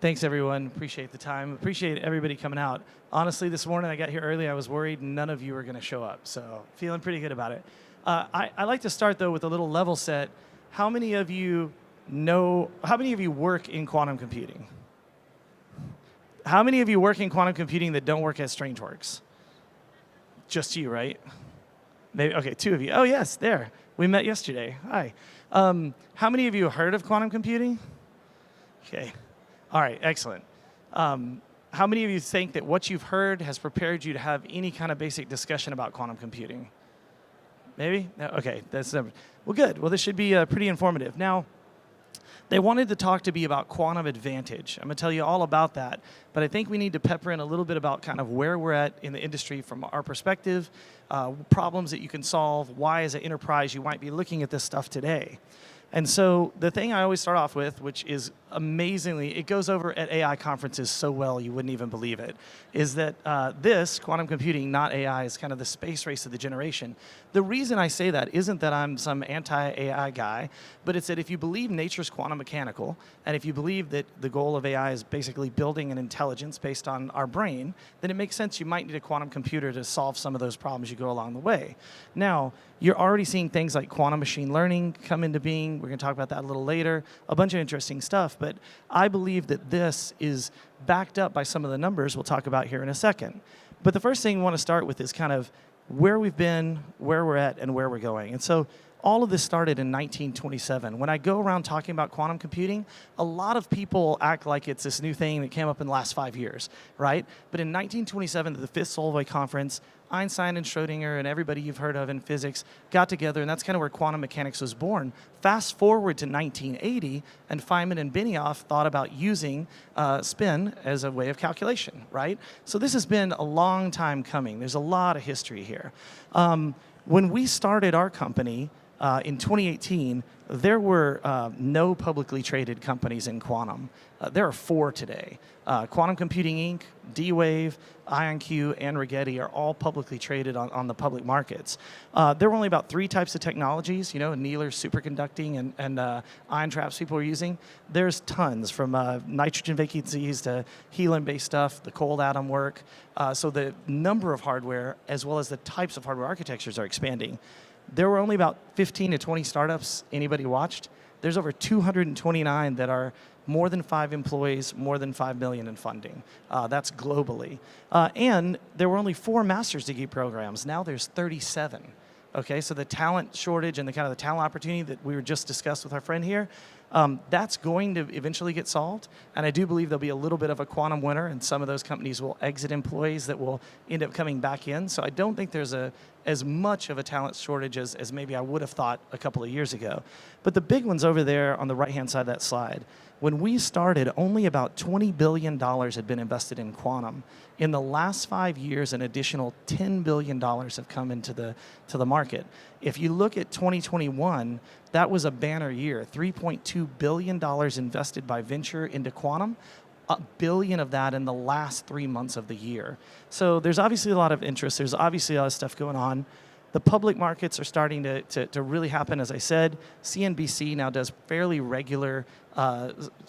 Thanks, everyone. Appreciate the time. Appreciate everybody coming out. Honestly, this morning I got here early. I was worried none of you were going to show up, so feeling pretty good about it. I like to start, though, with a little level set. How many of you work in quantum computing? How many of you work in quantum computing that don't work at Strangeworks? Just you, right? Maybe, okay, 2 of you. Oh, yes, there. We met yesterday. Hi. How many of you heard of quantum computing? Okay. All right, excellent. How many of you think that what you've heard has prepared you to have any kind of basic discussion about quantum computing? Maybe? No? Okay, that's well, good. Well, this should be pretty informative. Now, they wanted the talk to be about quantum advantage. I'm going to tell you all about that, but I think we need to pepper in a little bit about kind of where we're at in the industry from our perspective, problems that you can solve, why as an enterprise you might be looking at this stuff today. And so the thing I always start off with, which is amazingly, it goes over at AI conferences so well you wouldn't even believe it, is that this, quantum computing, not AI, is kind of the space race of the generation. The reason I say that isn't that I'm some anti-AI guy, but it's that if you believe nature's quantum mechanical, and if you believe that the goal of AI is basically building an intelligence based on our brain, then it makes sense you might need a quantum computer to solve some of those problems you go along the way. Now, you're already seeing things like quantum machine learning come into being. We're going to talk about that a little later. A bunch of interesting stuff, but I believe that this is backed up by some of the numbers we'll talk about here in a second. But the first thing we want to start with is kind of where we've been, where we're at, and where we're going. And so all of this started in 1927. When I go around talking about quantum computing, a lot of people act like it's this new thing that came up in the last 5 years, right? But in 1927, at the 5th Solvay Conference, Einstein and Schrodinger and everybody you've heard of in physics got together, and that's kind of where quantum mechanics was born. Fast forward to 1980, and Feynman and Benioff thought about using spin as a way of calculation, right? So this has been a long time coming. There's a lot of history here. When we started our company, in 2018, there were no publicly traded companies in quantum. There are 4 today. Quantum Computing Inc., D-Wave, IonQ, and Rigetti are all publicly traded on the public markets. There were only about 3 types of technologies, annealer, superconducting, and ion traps people were using. There's tons, from nitrogen vacancies to helium-based stuff, the cold atom work. So the number of hardware, as well as the types of hardware architectures, are expanding. There were only about 15 to 20 startups anybody watched. There's over 229 that are more than 5 employees, more than $5 million in funding. That's globally. And there were only 4 master's degree programs. Now there's 37. Okay, so the talent shortage and the kind of the talent opportunity that we were just discussed with our friend here, that's going to eventually get solved. And I do believe there'll be a little bit of a quantum winter, and some of those companies will exit employees that will end up coming back in. So I don't think there's as much of a talent shortage as maybe I would have thought a couple of years ago. But the big one's over there on the right-hand side of that slide. When we started, only about $20 billion had been invested in quantum. In the last 5 years, an additional $10 billion have come into the market. If you look at 2021, that was a banner year. $3.2 billion invested by venture into quantum. $1 billion of that in the last 3 months of the year. So there's obviously a lot of interest. There's obviously a lot of stuff going on. The public markets are starting to really happen, as I said. CNBC now does fairly regular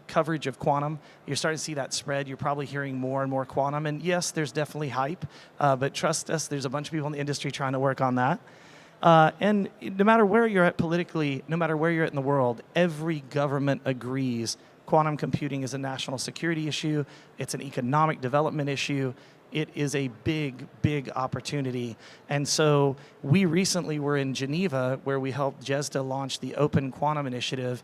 coverage of quantum. You're starting to see that spread. You're probably hearing more and more quantum. And yes, there's definitely hype, but trust us, there's a bunch of people in the industry trying to work on that. And no matter where you're at politically, no matter where you're at in the world, every government agrees quantum computing is a national security issue. It's an economic development issue. It is a big, big opportunity. And so we recently were in Geneva, where we helped JESDA launch the Open Quantum Initiative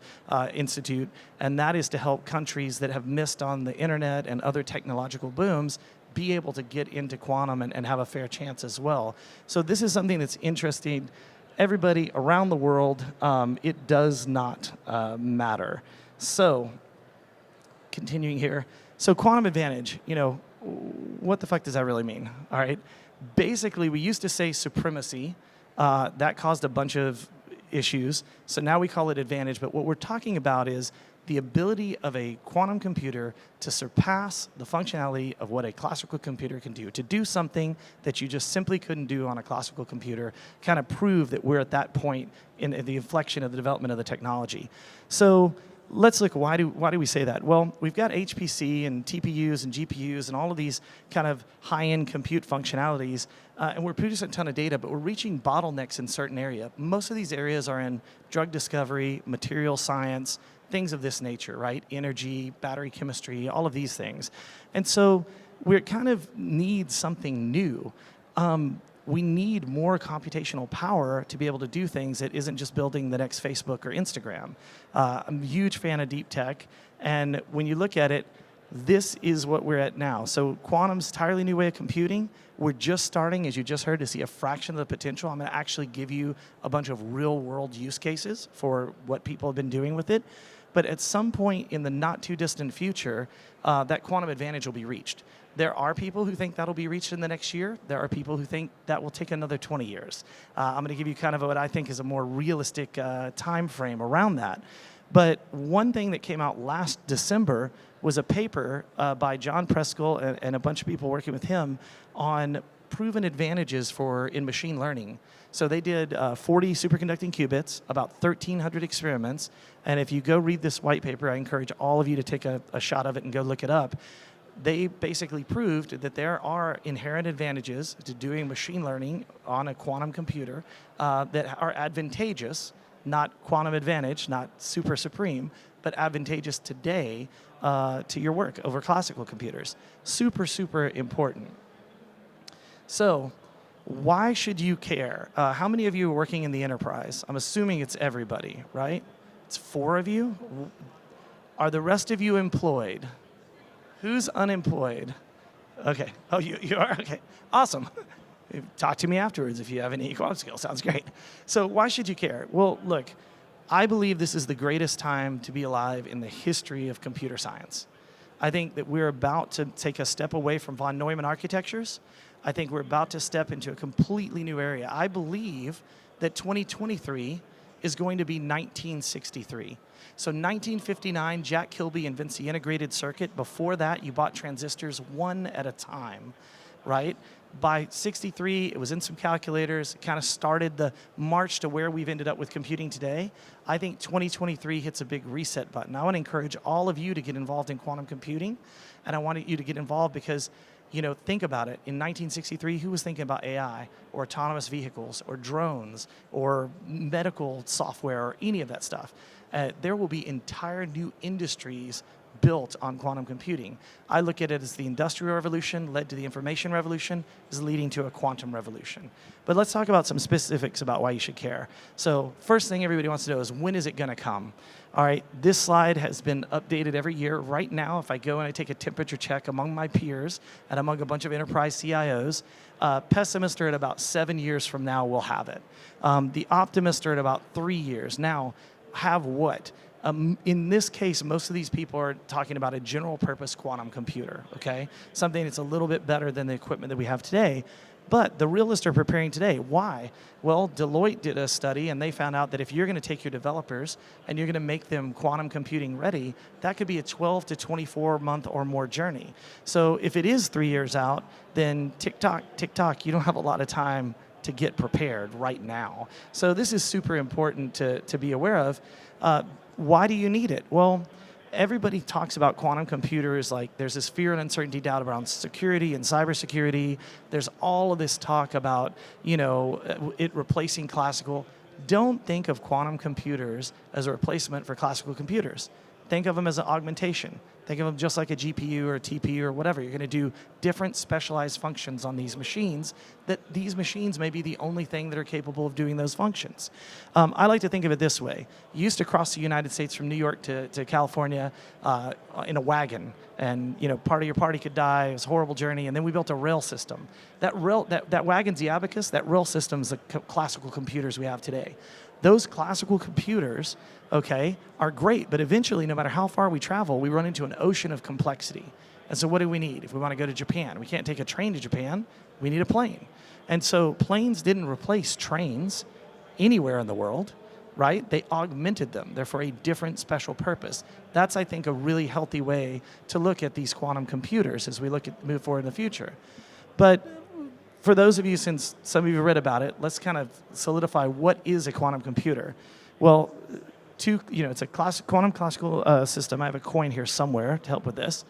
Institute, and that is to help countries that have missed on the internet and other technological booms be able to get into quantum and have a fair chance as well. So this is something that's interesting. Everybody around the world, it does not matter. So, continuing here. So quantum advantage, what the fuck does that really mean? All right. Basically, we used to say supremacy. That caused a bunch of issues. So now we call it advantage. But what we're talking about is the ability of a quantum computer to surpass the functionality of what a classical computer can do, to do something that you just simply couldn't do on a classical computer, kind of prove that we're at that point in the inflection of the development of the technology. So let's look, why do we say that? Well, we've got HPC and TPUs and GPUs and all of these kind of high-end compute functionalities, and we're producing a ton of data, but we're reaching bottlenecks in certain areas. Most of these areas are in drug discovery, material science, things of this nature, right? Energy, battery chemistry, all of these things. And so we kind of need something new. We need more computational power to be able to do things that isn't just building the next Facebook or Instagram. I'm a huge fan of deep tech, and when you look at it, this is what we're at now. So quantum's an entirely new way of computing. We're just starting, as you just heard, to see a fraction of the potential. I'm going to actually give you a bunch of real-world use cases for what people have been doing with it. But at some point in the not-too-distant future, that quantum advantage will be reached. There are people who think that'll be reached in the next year. There are people who think that will take another 20 years. I'm going to give you kind of what I think is a more realistic time frame around that. But one thing that came out last December was a paper by John Preskill and a bunch of people working with him on proven advantages in machine learning. So they did 40 superconducting qubits, about 1,300 experiments. And if you go read this white paper, I encourage all of you to take a shot of it and go look it up. They basically proved that there are inherent advantages to doing machine learning on a quantum computer that are advantageous, not quantum advantage, not super supreme, but advantageous today to your work over classical computers. Super, super important. So why should you care? How many of you are working in the enterprise? I'm assuming it's everybody, right? It's 4 of you. Are the rest of you employed? Who's unemployed? Okay. Oh, you are? Okay. Awesome. Talk to me afterwards if you have any quantum skills. Sounds great. So why should you care? Well, look, I believe this is the greatest time to be alive in the history of computer science. I think that we're about to take a step away from von Neumann architectures. I think we're about to step into a completely new area. I believe that 2023 is going to be 1963. So 1959, Jack Kilby invents the integrated circuit. Before that, you bought transistors one at a time, right? By 63, it was in some calculators. It kind of started the march to where we've ended up with computing today. I think 2023 hits a big reset button. I want to encourage all of you to get involved in quantum computing, and I want you to get involved because, you know, think about it. In 1963, who was thinking about AI or autonomous vehicles or drones or medical software or any of that stuff? There will be entire new industries built on quantum computing. I look at it as the Industrial Revolution led to the Information Revolution is leading to a quantum revolution. But let's talk about some specifics about why you should care. So first thing everybody wants to know is, when is it going to come? All right, this slide has been updated every year. Right now, if I go and I take a temperature check among my peers and among a bunch of enterprise CIOs, pessimists are at about 7 years from now will have it. The optimists are at about 3 years. Now, have what? In this case, most of these people are talking about a general purpose quantum computer, okay? Something that's a little bit better than the equipment that we have today. But the realists are preparing today. Why? Well, Deloitte did a study, and they found out that if you're going to take your developers and you're going to make them quantum computing ready, that could be a 12 to 24 month or more journey. So if it is 3 years out, then tick tock, you don't have a lot of time to get prepared right now. So this is super important to be aware of. Why do you need it? Well, everybody talks about quantum computers like there's this fear and uncertainty doubt around security and cybersecurity. There's all of this talk about, you know, it replacing classical. Don't think of quantum computers as a replacement for classical computers. Think of them as an augmentation. Think of them just like a GPU or a TPU or whatever. You're going to do different specialized functions on these machines, that these machines may be the only thing that are capable of doing those functions. I like to think of it this way. You used to cross the United States from New York to California in a wagon, and you know, part of your party could die. It was a horrible journey, and then we built a rail system. That wagon's the abacus. That rail system's the classical computers we have today. Those classical computers, okay, are great, but eventually, no matter how far we travel, we run into an ocean of complexity. And so what do we need? If we want to go to Japan, we can't take a train to Japan, we need a plane. And so planes didn't replace trains anywhere in the world, right? They augmented them. They're for a different special purpose. That's, I think, a really healthy way to look at these quantum computers as we move forward in the future. But for those of you, since some of you read about it, let's kind of solidify what is a quantum computer. Well, it's a quantum classical system. I have a coin here somewhere to help with this.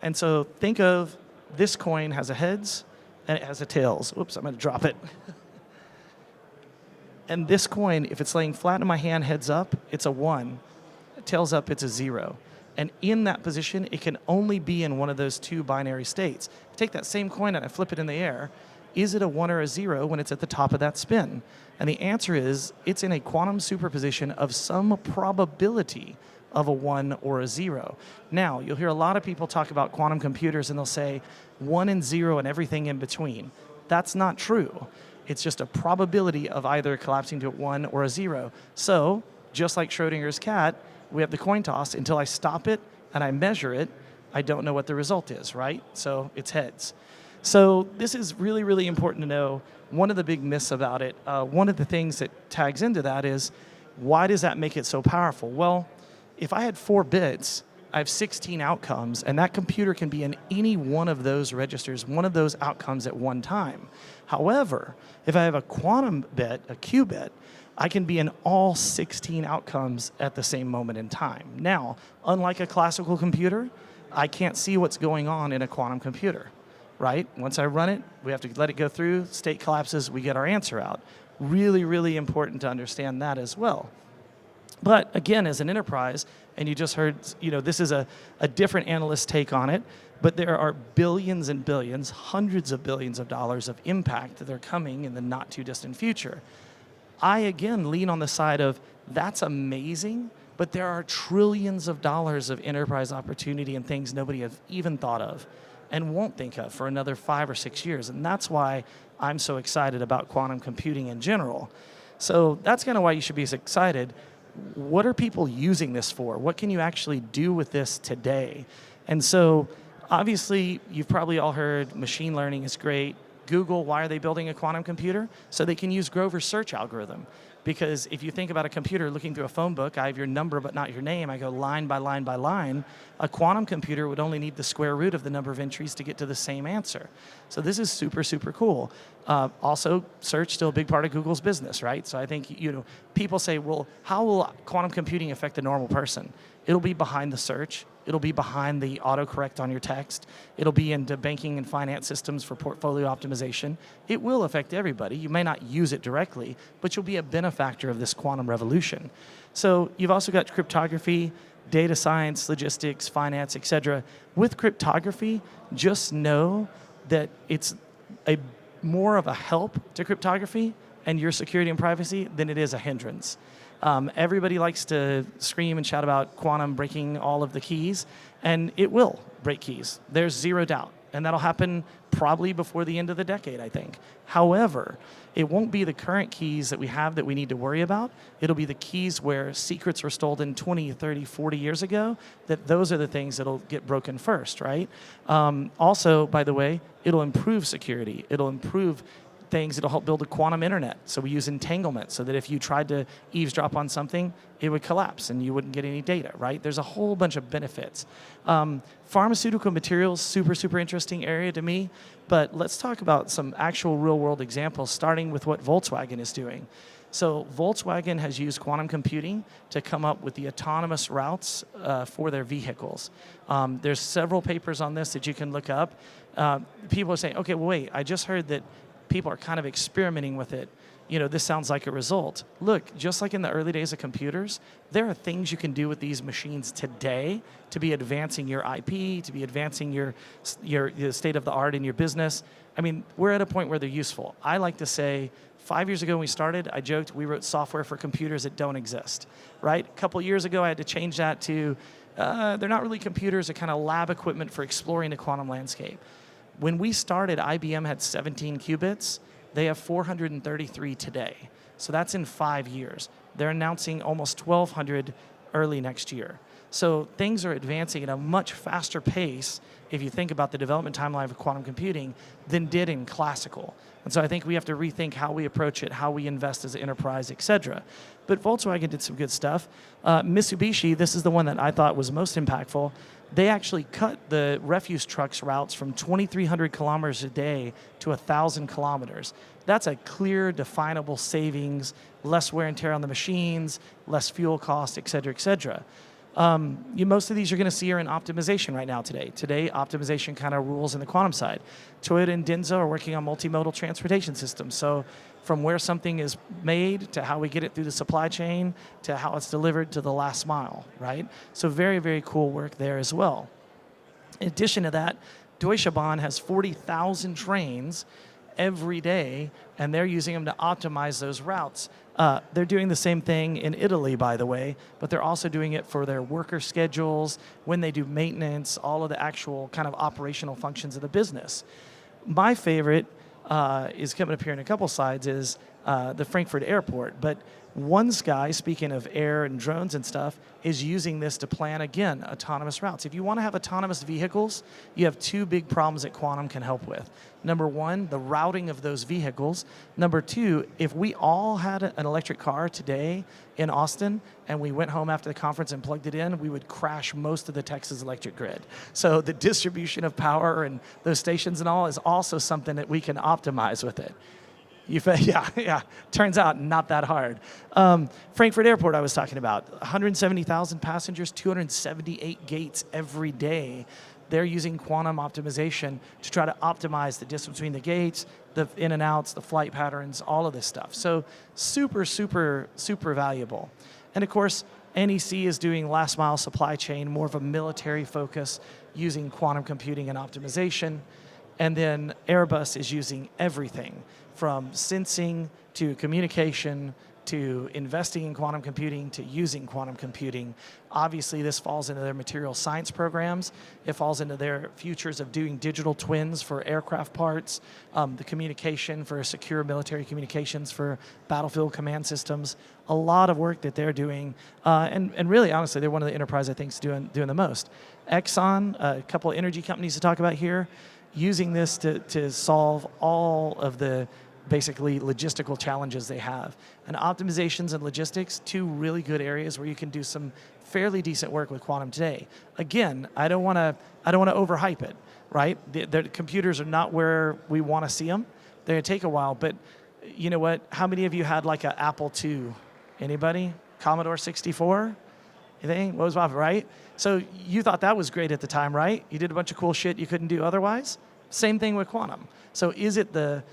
And so think of this coin has a heads and it has a tails. Oops, I'm going to drop it. And this coin, if it's laying flat in my hand, heads up, it's a 1. Tails up, it's a 0. And in that position, it can only be in one of those two binary states. Take that same coin and I flip it in the air. Is it a 1 or a 0 when it's at the top of that spin? And the answer is it's in a quantum superposition of some probability of a 1 or a 0. Now, you'll hear a lot of people talk about quantum computers and they'll say 1 and 0 and everything in between. That's not true. It's just a probability of either collapsing to a 1 or a 0. So, just like Schrodinger's cat, we have the coin toss. Until I stop it and I measure it, I don't know what the result is, right? So it's heads. So this is really, really important to know. One of the big myths about it, one of the things that tags into that is, why does that make it so powerful? Well, if I had 4 bits, I have 16 outcomes, and that computer can be in any one of those registers, one of those outcomes at one time. However, if I have a quantum bit, a qubit, I can be in all 16 outcomes at the same moment in time. Now, unlike a classical computer, I can't see what's going on in a quantum computer, right? Once I run it, we have to let it go through, state collapses, we get our answer out. Really, really important to understand that as well. But again, as an enterprise, and you just heard, this is a different analyst take on it, but there are billions and billions, hundreds of billions of dollars of impact that are coming in the not too distant future. I, again, lean on the side of, that's amazing, but there are trillions of dollars of enterprise opportunity and things nobody has even thought of and won't think of for another 5 or 6 years. And that's why I'm so excited about quantum computing in general. So that's kind of why you should be excited. What are people using this for? What can you actually do with this today? And so, obviously, you've probably all heard machine learning is great. Google, why are they building a quantum computer? So they can use Grover's search algorithm. Because if you think about a computer looking through a phone book, I have your number but not your name, I go line by line by line, a quantum computer would only need the square root of the number of entries to get to the same answer. So this is super, super cool. Also, search still a big part of Google's business, right? So I think, people say, well, how will quantum computing affect the normal person? It'll be behind the search. It'll be behind the autocorrect on your text. It'll be into banking and finance systems for portfolio optimization. It will affect everybody. You may not use it directly, but you'll be a benefactor of this quantum revolution. So you've also got cryptography, data science, logistics, finance, etc. With cryptography, just know that it's more of a help to cryptography and your security and privacy than it is a hindrance. Everybody likes to scream and shout about quantum breaking all of the keys, and it will break keys. There's zero doubt, and that'll happen probably before the end of the decade, I think. However, it won't be the current keys that we have that we need to worry about. It'll be the keys where secrets were stolen 20, 30, 40 years ago, that those are the things that'll get broken first, right? Also, by the way, it'll improve security. It'll improve things that'll help build a quantum internet. So we use entanglement so that if you tried to eavesdrop on something, it would collapse and you wouldn't get any data, right? There's a whole bunch of benefits. Pharmaceutical materials, super, super interesting area to me, but let's talk about some actual real world examples, starting with what Volkswagen is doing. So Volkswagen has used quantum computing to come up with the autonomous routes for their vehicles. There's several papers on this that you can look up. People are saying, okay, well, wait, I just heard that people are kind of experimenting with it. This sounds like a result. Look, just like in the early days of computers, there are things you can do with these machines today to be advancing your IP, to be advancing your state of the art in your business. I mean, we're at a point where they're useful. I like to say, 5 years ago when we started, I joked we wrote software for computers that don't exist, right? A couple years ago, I had to change that to, they're not really computers, they're kind of lab equipment for exploring the quantum landscape. When we started, IBM had 17 qubits. They have 433 today. So that's in 5 years. They're announcing almost 1,200 early next year. So things are advancing at a much faster pace, if you think about the development timeline of quantum computing, than did in classical. And so I think we have to rethink how we approach it, how we invest as an enterprise, et cetera. But Volkswagen did some good stuff. Mitsubishi, this is the one that I thought was most impactful. they actually cut the refuse trucks routes from 2,300 kilometers a day to 1,000 kilometers. That's a clear, definable savings, less wear and tear on the machines, less fuel cost, et cetera, et cetera. Most of these you're going to see are in optimization right now today. Today, optimization kind of rules in the quantum side. Toyota and Denso are working on multimodal transportation systems. So from where something is made to how we get it through the supply chain to how it's delivered to the last mile, right? So very, very cool work there as well. In addition to that, Deutsche Bahn has 40,000 trains every day, and they're using them to optimize those routes. They're doing the same thing in Italy, by the way, but they're also doing it for their worker schedules, when they do maintenance, all of the actual kind of operational functions of the business. My favorite is coming up here in a couple slides is the Frankfurt airport. But one guy, speaking of air and drones and stuff, is using this to plan, again, autonomous routes. If you want to have autonomous vehicles, you have two big problems that quantum can help with. Number one, the routing of those vehicles. Number two, if we all had an electric car today in Austin and we went home after the conference and plugged it in, we would crash most of the Texas electric grid. So the distribution of power and those stations and all is also something that we can optimize with it. Yeah. Turns out not that hard. Frankfurt Airport I was talking about, 170,000 passengers, 278 gates every day. They're using quantum optimization to try to optimize the distance between the gates, the in and outs, the flight patterns, all of this stuff. So super, super, super valuable. And of course, NEC is doing last mile supply chain, more of a military focus, using quantum computing and optimization. And then Airbus is using everything from sensing to communication to investing in quantum computing to using quantum computing. Obviously, this falls into their material science programs. It falls into their futures of doing digital twins for aircraft parts, the communication for secure military communications for battlefield command systems. A lot of work that they're doing. And really, honestly, they're one of the enterprise I think is doing the most. Exxon, a couple of energy companies to talk about here, using this to solve all of the basically logistical challenges they have. And optimizations and logistics, two really good areas where you can do some fairly decent work with quantum today. Again, I don't want to overhype it, right? The computers are not where we want to see them. They're going to take a while, but you know what? How many of you had like an Apple II? Anybody? Commodore 64? Anything? What was Bob, right? So you thought that was great at the time, right? You did a bunch of cool shit you couldn't do otherwise. Same thing with quantum. So is it the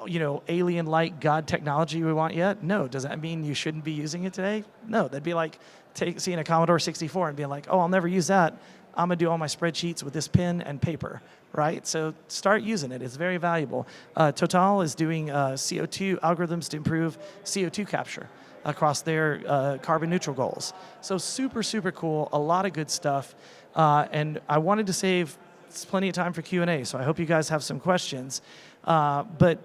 alien-like God technology we want yet? No. Does that mean you shouldn't be using it today? No. That'd be like seeing a Commodore 64 and being like, oh, I'll never use that. I'm going to do all my spreadsheets with this pen and paper, right? So start using it. It's very valuable. Total is doing CO2 algorithms to improve CO2 capture across their carbon neutral goals. So super, super cool. A lot of good stuff. And I wanted to save plenty of time for Q&A, so I hope you guys have some questions. But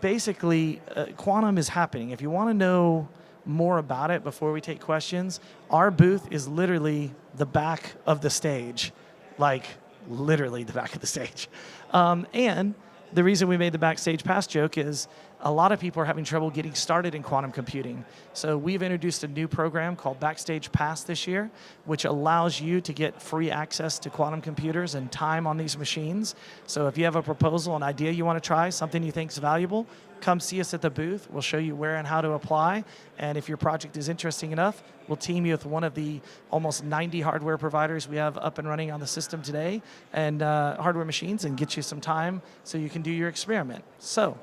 basically, quantum is happening. If you want to know more about it before we take questions, our booth is literally the back of the stage, like literally the back of the stage. And the reason we made the backstage pass joke is a lot of people are having trouble getting started in quantum computing. So we've introduced a new program called Backstage Pass this year, which allows you to get free access to quantum computers and time on these machines. So if you have a proposal, an idea you want to try, something you think is valuable, come see us at the booth. We'll show you where and how to apply. And if your project is interesting enough, we'll team you with one of the almost 90 hardware providers we have up and running on the system today and hardware machines and get you some time so you can do your experiment. So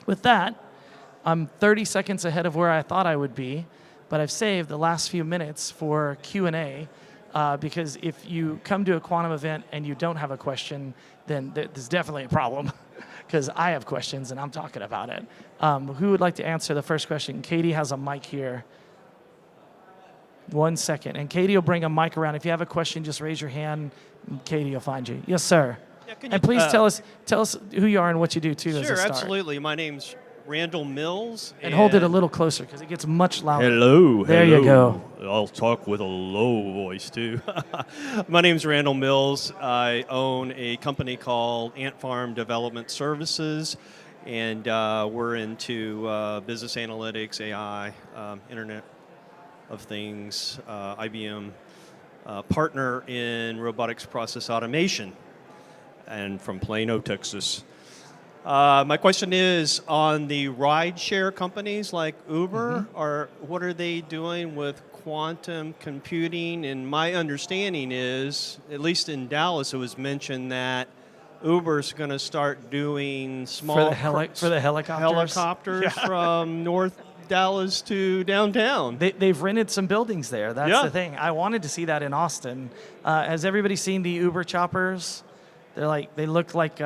with that, I'm 30 seconds ahead of where I thought I would be, but I've saved the last few minutes for Q&A because if you come to a quantum event and you don't have a question, then there's definitely a problem because I have questions and I'm talking about it. Who would like to answer the first question? Katie has a mic here. 1 second. And Katie will bring a mic around. If you have a question, just raise your hand. Katie will find you. Yes, sir. Yeah, and please tell us who you are and what you do, too, as a start. Sure, absolutely. My name's Randall Mills. And hold it a little closer because it gets much louder. Hello. There you go. I'll talk with a low voice, too. My name's Randall Mills. I own a company called Ant Farm Development Services, and we're into business analytics, AI, Internet of Things, IBM partner in robotics process automation, and from Plano, Texas. My question is on the ride-share companies like Uber, what are they doing with quantum computing? And my understanding is, at least in Dallas, it was mentioned that Uber's going to start doing small for the helicopters from North Dallas to downtown. They've rented some buildings there. That's the thing. I wanted to see that in Austin. Has everybody seen the Uber choppers? They look like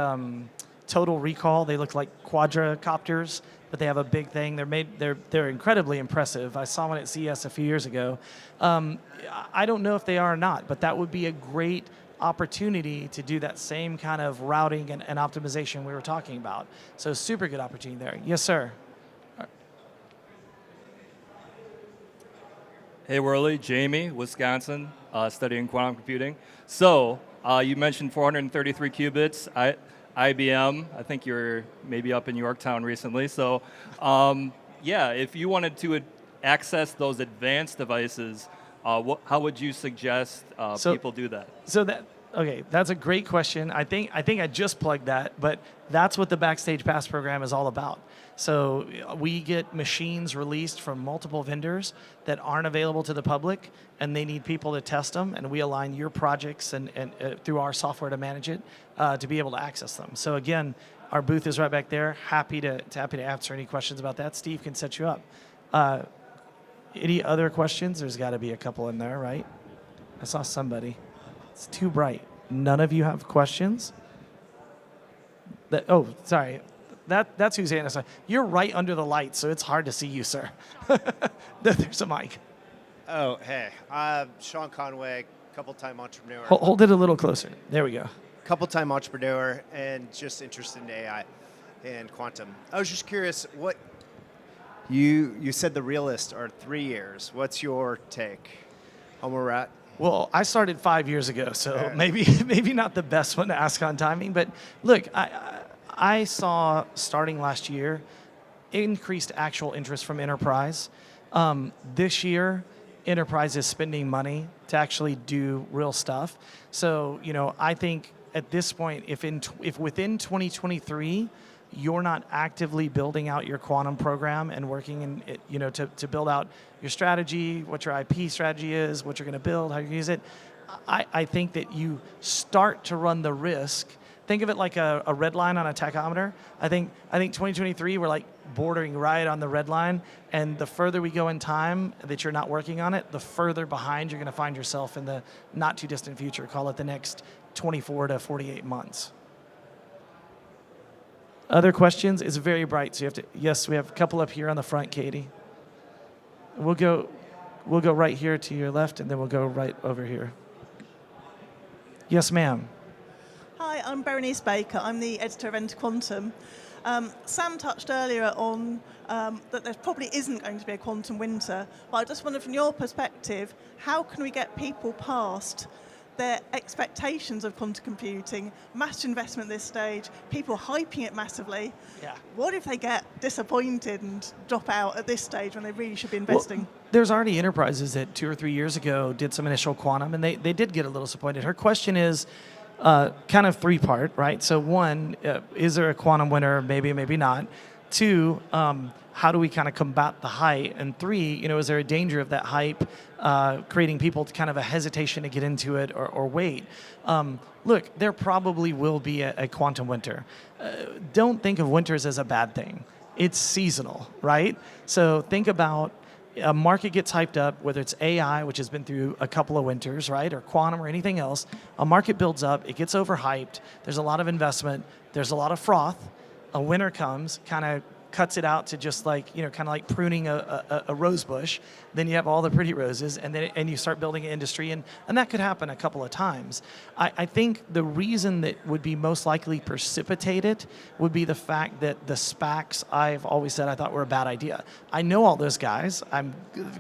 Total Recall. They look like quadricopters, but they have a big thing. They're incredibly impressive. I saw one at CES a few years ago. I don't know if they are or not, but that would be a great opportunity to do that same kind of routing and optimization we were talking about. So super good opportunity there. Yes, sir. Hey, Hurley, Jamie, Wisconsin, studying quantum computing. So you mentioned 433 qubits. IBM, I think you're maybe up in Yorktown recently. So if you wanted to access those advanced devices, how would you suggest people do that? That's a great question. I think I just plugged that, but that's what the Backstage Pass program is all about. So we get machines released from multiple vendors that aren't available to the public, and they need people to test them, and we align your projects and through our software to manage it to be able to access them. So again, our booth is right back there. Happy to answer any questions about that. Steve can set you up. Any other questions? There's got to be a couple in there, right? I saw somebody. It's too bright. None of you have questions? Sorry. That's whose hand is. You're right under the light, so it's hard to see you, sir. There's a mic. Oh, hey. Sean Conway, couple-time entrepreneur. Hold it a little closer. There we go. Couple-time entrepreneur and just interested in AI and quantum. I was just curious, what you said the realists are 3 years. What's your take on where we're at? Well, I started 5 years ago, so maybe not the best one to ask on timing. But look, I saw starting last year increased actual interest from enterprise. This year, enterprise is spending money to actually do real stuff. So I think at this point, if within 2023 you're not actively building out your quantum program and working in to build out your strategy, what your IP strategy is, what you're going to build, how you use it, I think that you start to run the risk. Think of it like a red line on a tachometer. I think 2023 we're like bordering right on the red line, and the further we go in time that you're not working on it, the further behind you're going to find yourself in the not too distant future. Call it the next 24 to 48 months. Other questions? It's very bright, so you have to. Yes, we have a couple up here on the front, Katie. We'll go right here to your left, and then we'll go right over here. Yes, ma'am. Hi, I'm Berenice Baker. I'm the editor of Enter Quantum. Sam touched earlier on that there probably isn't going to be a quantum winter, but I just wonder from your perspective, how can we get people past their expectations of quantum computing, massive investment at this stage, people hyping it massively. Yeah. What if they get disappointed and drop out at this stage when they really should be investing? Well, there's already enterprises that 2 or 3 years ago did some initial quantum, and they did get a little disappointed. Her question is kind of 3-part, right? So 1, is there a quantum winter? Maybe, maybe not. 2, how do we kind of combat the hype? And 3, is there a danger of that hype creating people to kind of a hesitation to get into it or wait? Look, there probably will be a quantum winter. Don't think of winters as a bad thing. It's seasonal, right? So think about a market gets hyped up, whether it's AI, which has been through a couple of winters, right, or quantum or anything else. A market builds up, it gets overhyped, there's a lot of investment, there's a lot of froth. A winter comes, kind of cuts it out to just like, kind of like pruning a rose bush. Then you have all the pretty roses, and you start building an industry, and that could happen a couple of times. I think the reason that would be most likely precipitate it would be the fact that the SPACs, I've always said I thought were a bad idea. I know all those guys.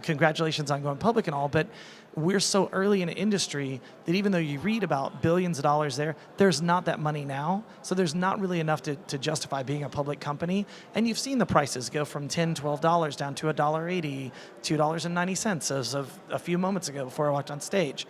Congratulations on going public and all, but we're so early in an industry that even though you read about billions of dollars there, there's not that money now. So there's not really enough to justify being a public company. And you've seen the prices go from $10, $12 down to $1.80, $2.90 as of a few moments ago before I walked on stage.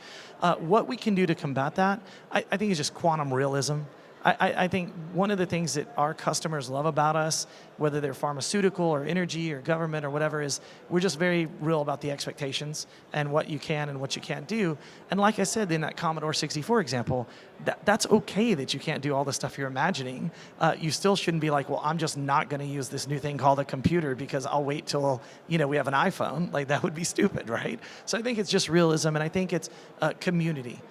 What we can do to combat that, I think is just quantum realism. I think one of the things that our customers love about us, whether they're pharmaceutical or energy or government or whatever, is we're just very real about the expectations and what you can and what you can't do. And like I said, in that Commodore 64 example, that's okay that you can't do all the stuff you're imagining. You still shouldn't be like, well, I'm just not going to use this new thing called a computer because I'll wait till we have an iPhone. Like, that would be stupid, right? So I think it's just realism, and I think it's community.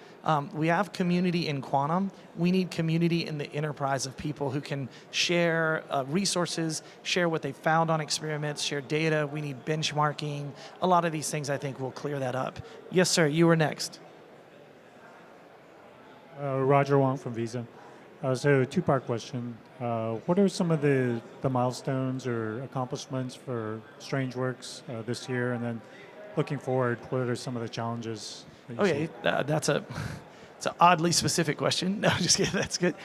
We have community in quantum. We need community in the enterprise of people who can share resources, share what they found on experiments, share data. We need benchmarking. A lot of these things, I think, will clear that up. Yes, sir, you were next. Roger Wong from Visa. So a two-part question. What are some of the milestones or accomplishments for Strangeworks this year? And then looking forward, what are some of the challenges? Okay, that's it's an oddly specific question. No, just kidding. That's good.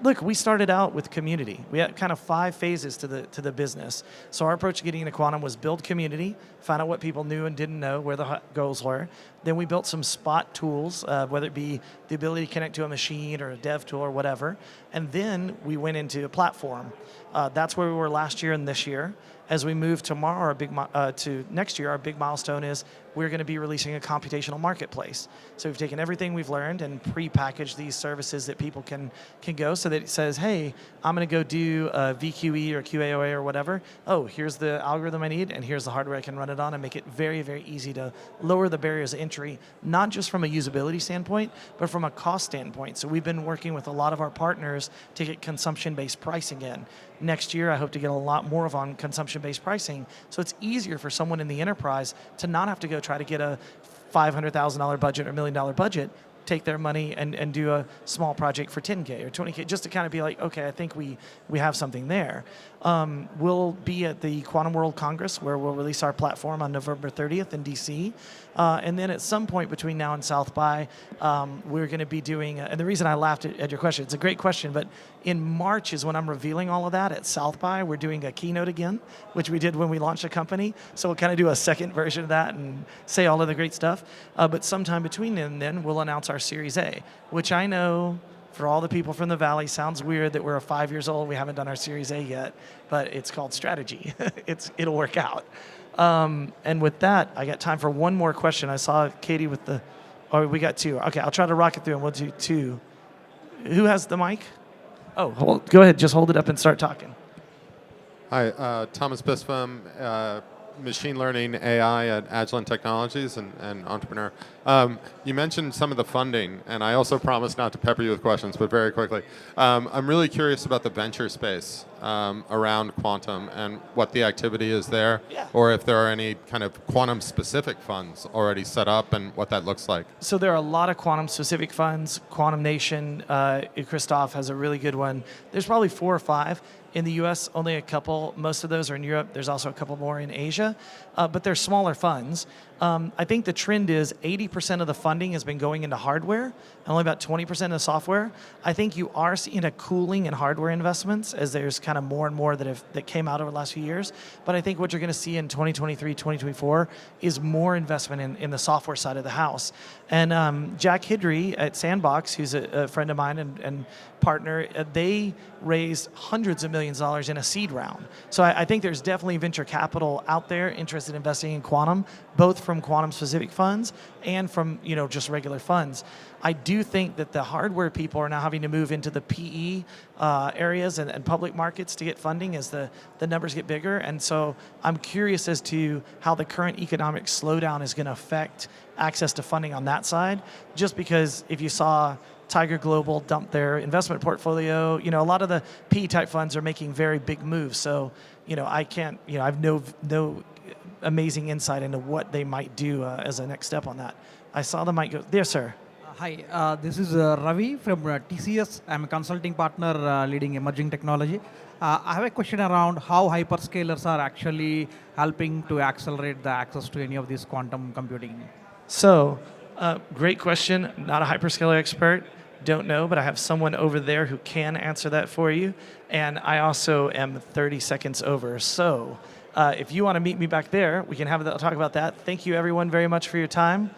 Look, we started out with community. We had kind of 5 phases to the business. So our approach to getting into quantum was build community, find out what people knew and didn't know, where the goals were. Then we built some spot tools, whether it be the ability to connect to a machine or a dev tool or whatever. And then we went into a platform. That's where we were last year and this year. As we move tomorrow, to next year, our big milestone is we're going to be releasing a computational marketplace. So we've taken everything we've learned and pre-packaged these services that people can go, so that it says, hey, I'm going to go do a VQE or QAOA or whatever. Oh, here's the algorithm I need, and here's the hardware I can run it on, and make it very, very easy to lower the barriers of entry, not just from a usability standpoint, but from a cost standpoint. So we've been working with a lot of our partners to get consumption-based pricing in. Next year, I hope to get a lot more of on consumption-based pricing, so it's easier for someone in the enterprise to not have to go try to get a $500,000 budget or $1 million budget, take their money and do a small project for 10K or 20K, just to kind of be like, okay, I think we have something there. We'll be at the Quantum World Congress, where we'll release our platform on November 30th in DC. And then at some point between now and South by, we're going to be doing, and the reason I laughed at your question, it's a great question, but in March is when I'm revealing all of that at South by. We're doing a keynote again, which we did when we launched a company. So we'll kind of do a second version of that and say all of the great stuff. But sometime between then, we'll announce our Series A, which I know for all the people from the Valley sounds weird that we're 5 years old, we haven't done our Series A yet, but it's called Strategy. It'll work out. And with that, I got time for one more question. I saw Katie with we got 2. Okay, I'll try to rock it through and we'll do 2. Who has the mic? Oh, go ahead, just hold it up and start talking. Hi, Thomas Bispham, machine learning AI at Agilent Technologies and entrepreneur. You mentioned some of the funding, and I also promised not to pepper you with questions, but very quickly. I'm really curious about the venture space around quantum and what the activity is there, or if there are any kind of quantum-specific funds already set up and what that looks like. So there are a lot of quantum-specific funds. Quantum Nation, Christoph has a really good one. There's probably 4 or 5. In the US, only a couple. Most of those are in Europe. There's also a couple more in Asia, but they're smaller funds. I think the trend is 80% of the funding has been going into hardware, and only about 20% into software. I think you are seeing a cooling in hardware investments as there's kind of more and more that came out over the last few years. But I think what you're going to see in 2023, 2024 is more investment in the software side of the house. And Jack Hidry at Sandbox, who's a friend of mine and partner, they raised hundreds of millions of dollars in a seed round. So I think there's definitely venture capital out there interested in investing in quantum, both from quantum-specific funds and from just regular funds. I do think that the hardware people are now having to move into the PE areas and public markets to get funding as the numbers get bigger. And so I'm curious as to how the current economic slowdown is going to affect access to funding on that side, just because if you saw Tiger Global dump their investment portfolio, a lot of the PE type funds are making very big moves. So, I can't, I have no amazing insight into what they might do as a next step on that. I saw the mic go there, sir. Hi, this is Ravi from TCS. I'm a consulting partner leading emerging technology. I have a question around how hyperscalers are actually helping to accelerate the access to any of these quantum computing. So, great question. Not a hyperscaler expert. Don't know, but I have someone over there who can answer that for you. And I also am 30 seconds over. So, if you want to meet me back there, we can talk about that. Thank you, everyone, very much for your time.